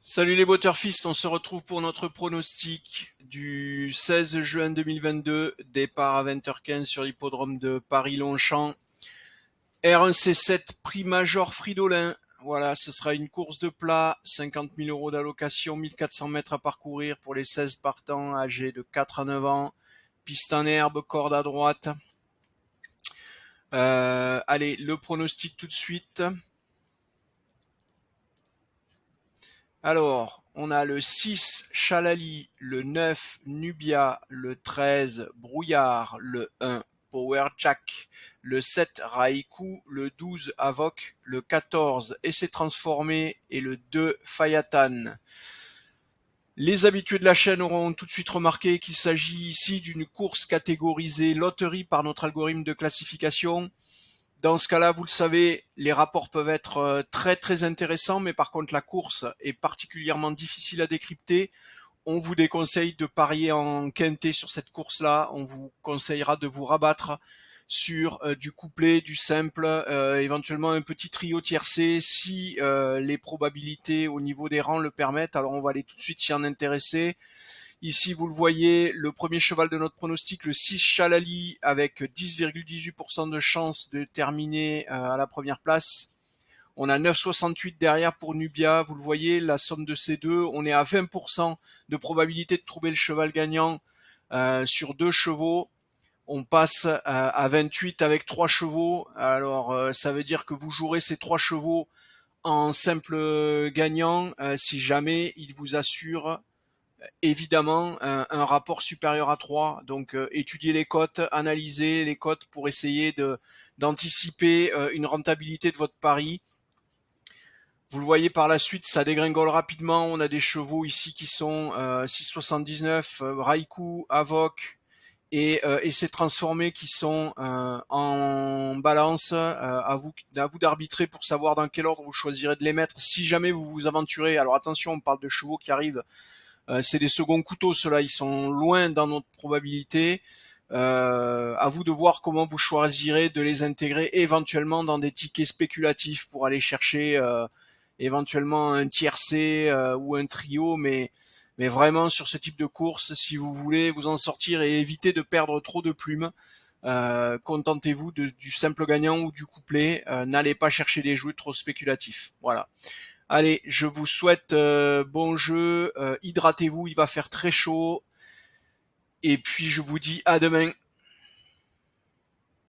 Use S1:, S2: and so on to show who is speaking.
S1: Salut les Butterfist, on se retrouve pour notre pronostic du 16 juin 2022, départ à 20h15 sur l'hippodrome de Paris-Longchamp. R1C7 Prix Major Fridolin. Voilà, ce sera une course de plat, 50 000 euros d'allocation, 1400 mètres à parcourir pour les 16 partants âgés de 4 à 9 ans. Piste en herbe, corde à droite. Allez, le pronostic tout de suite. Alors, on a le 6 Chalali, le 9 Nubia, le 13 Brouillard, le 1 Power Jack, le 7 Raikou, le 12 Avoc, le 14 Essai Transformé et le 2 Fayatan. Les habitués de la chaîne auront tout de suite remarqué qu'il s'agit ici d'une course catégorisée loterie par notre algorithme de classification. Dans ce cas-là, vous le savez, les rapports peuvent être très très intéressants, mais par contre la course est particulièrement difficile à décrypter. On vous déconseille de parier en quintet sur cette course-là. On vous conseillera de vous rabattre sur du couplet, du simple, éventuellement un petit trio tiercé si les probabilités au niveau des rangs le permettent. Alors on va aller tout de suite s'y en intéresser. Ici, vous le voyez, le premier cheval de notre pronostic, le 6 Chalali, avec 10,18% de chance de terminer à la première place. On a 9,68 derrière pour Nubia. Vous le voyez, la somme de ces deux, on est à 20% de probabilité de trouver le cheval gagnant sur deux chevaux. On passe à 28 avec trois chevaux. Alors, ça veut dire que vous jouerez ces trois chevaux en simple gagnant si jamais il vous assure évidemment un rapport supérieur à 3. Donc étudier les cotes, analyser les cotes pour essayer d'anticiper une rentabilité de votre pari. Vous le voyez par la suite, ça dégringole rapidement. On a des chevaux ici qui sont 6,79, Raikou, Avoc et ces transformés qui sont en balance. À vous d'arbitrer pour savoir dans quel ordre vous choisirez de les mettre. Si jamais vous vous aventurez, alors attention, on parle de chevaux qui arrivent c'est des seconds couteaux, ceux-là, ils sont loin dans notre probabilité. À vous de voir comment vous choisirez de les intégrer éventuellement dans des tickets spéculatifs pour aller chercher éventuellement un tiercé ou un trio, mais vraiment sur ce type de course, si vous voulez vous en sortir et éviter de perdre trop de plumes, contentez-vous du simple gagnant ou du couplet. N'allez pas chercher des jeux trop spéculatifs. Voilà. Allez, je vous souhaite bon jeu, hydratez-vous, il va faire très chaud, et puis je vous dis à demain.